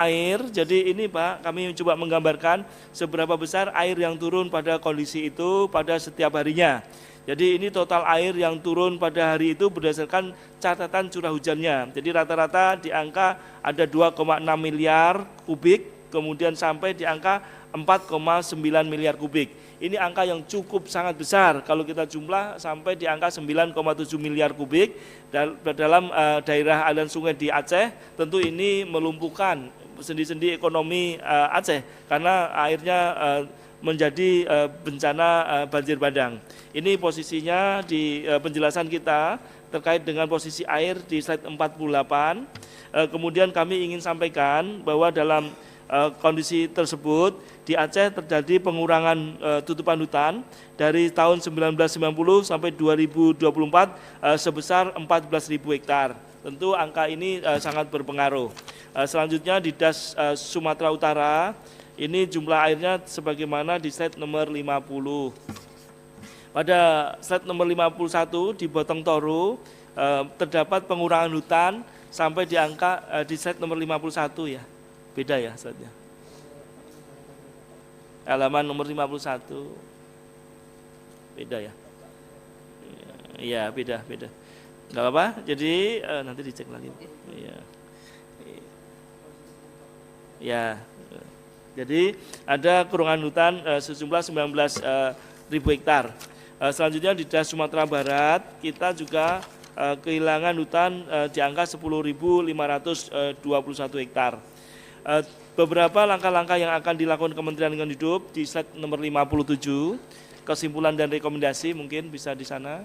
air. Jadi ini Pak, kami coba menggambarkan seberapa besar air yang turun pada kondisi itu pada setiap harinya. Jadi ini total air yang turun pada hari itu berdasarkan catatan curah hujannya. Jadi rata-rata di angka ada 2,6 miliar kubik, kemudian sampai di angka 4,9 miliar kubik. Ini angka yang cukup sangat besar kalau kita jumlah sampai di angka 9,7 miliar kubik dalam daerah aliran sungai di Aceh. Tentu ini melumpuhkan sendi-sendi ekonomi Aceh karena airnya menjadi bencana banjir bandang. Ini posisinya di penjelasan kita terkait dengan posisi air di slide 48. Kemudian kami ingin sampaikan bahwa dalam kondisi tersebut di Aceh terjadi pengurangan tutupan hutan dari tahun 1990 sampai 2024 sebesar 14.000 hektar. Tentu angka ini sangat berpengaruh. Selanjutnya di DAS Sumatera Utara, ini jumlah airnya sebagaimana di slide nomor 50. Pada slide nomor 51 di Botong Toru terdapat pengurangan hutan sampai di angka di slide nomor 51 ya. Beda ya slide-nya. Halaman nomor 51. Beda ya. Iya, beda. Enggak apa-apa. Jadi nanti dicek lagi. Iya. Ya. Jadi ada kurangan hutan sejumlah 19.000 hektar. Selanjutnya di DAS Sumatera Barat kita juga kehilangan hutan di angka 10.521 hektar. Beberapa langkah-langkah yang akan dilakukan Kementerian Lingkungan Hidup di slide nomor 57, kesimpulan dan rekomendasi mungkin bisa di sana.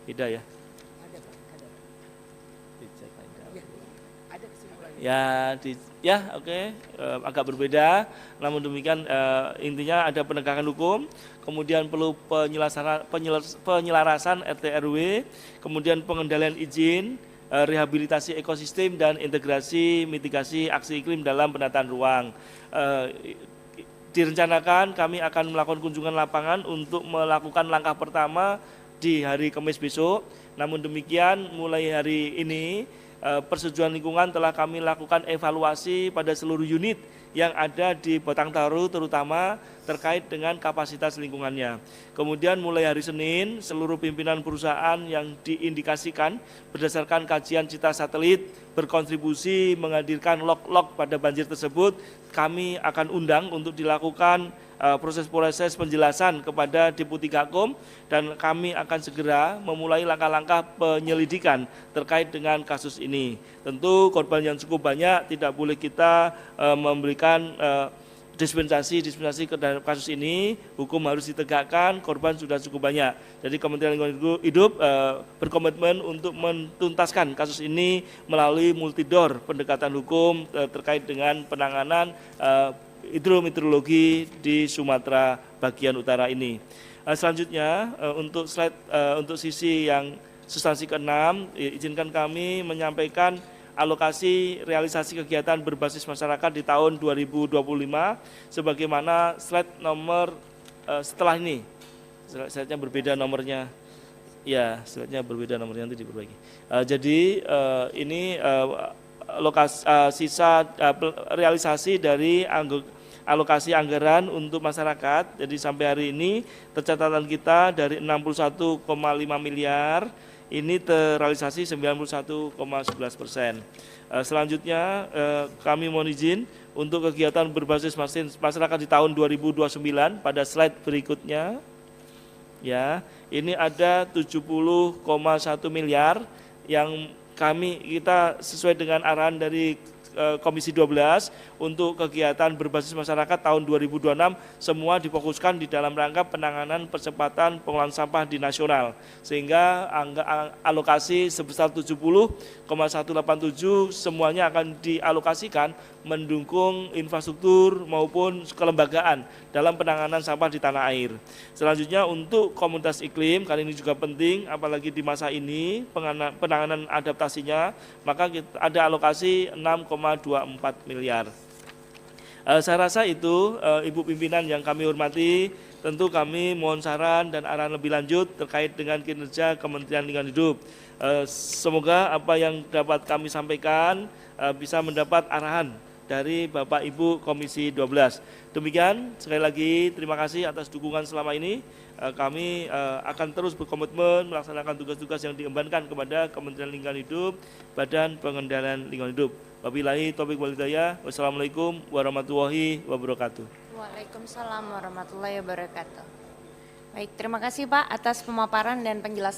Beda ya? Ya, oke. Agak berbeda. Namun demikian intinya ada penegakan hukum, kemudian perlu penyelarasan RT RW, kemudian pengendalian izin, rehabilitasi ekosistem dan integrasi mitigasi aksi iklim dalam penataan ruang. Direncanakan kami akan melakukan kunjungan lapangan untuk melakukan langkah pertama di hari Kamis besok. Namun demikian mulai hari ini Persetujuan Lingkungan telah kami lakukan evaluasi pada seluruh unit yang ada di Batang Toru terutama terkait dengan kapasitas lingkungannya. Kemudian mulai hari Senin seluruh pimpinan perusahaan yang diindikasikan berdasarkan kajian citra satelit berkontribusi menghadirkan log-log pada banjir tersebut kami akan undang untuk dilakukan proses-proses penjelasan kepada Deputi Gakum dan kami akan segera memulai langkah-langkah penyelidikan terkait dengan kasus ini. Tentu korban yang cukup banyak tidak boleh kita memberikan dispensasi ke dalam kasus ini, hukum harus ditegakkan, korban sudah cukup banyak. Jadi Kementerian Lingkungan Hidup berkomitmen untuk menuntaskan kasus ini melalui multidor pendekatan hukum terkait dengan penanganan hidrometeorologi di Sumatera bagian utara ini. Selanjutnya untuk slide untuk sisi yang substansi ke-6, izinkan kami menyampaikan alokasi realisasi kegiatan berbasis masyarakat di tahun 2025 sebagaimana slide nomor setelah ini. Slide-nya berbeda nomornya. Ya, slide-nya berbeda nomornya, nanti diperbaiki. Jadi ini sisa realisasi dari alokasi anggaran untuk masyarakat. Jadi sampai hari ini tercatatan kita dari 61,5 miliar ini terrealisasi 91,11%. Selanjutnya kami mohon izin untuk kegiatan berbasis masyarakat di tahun 2029 pada slide berikutnya. Ya, ini ada 70,1 miliar yang kita sesuai dengan arahan dari Komisi 12 untuk kegiatan berbasis masyarakat tahun 2026 semua difokuskan di dalam rangka penanganan percepatan pengolahan sampah di nasional sehingga alokasi sebesar 70,187 semuanya akan dialokasikan mendukung infrastruktur maupun kelembagaan dalam penanganan sampah di tanah air. Selanjutnya untuk komunitas iklim kali ini juga penting apalagi di masa ini penanganan adaptasinya maka ada alokasi 6,24 miliar. Saya rasa itu Ibu Pimpinan yang kami hormati, tentu kami mohon saran dan arahan lebih lanjut terkait dengan kinerja Kementerian Lingkungan Hidup. Semoga apa yang dapat kami sampaikan bisa mendapat arahan dari Bapak Ibu Komisi 12. Demikian, sekali lagi terima kasih atas dukungan selama ini. Kami akan terus berkomitmen melaksanakan tugas-tugas yang diembankan kepada Kementerian Lingkungan Hidup, Badan Pengendalian Lingkungan Hidup. Wabillahi taufiq wal hidayah. Wassalamualaikum warahmatullahi wabarakatuh. Waalaikumsalam warahmatullahi wabarakatuh. Baik, terima kasih Pak atas pemaparan dan penjelasan.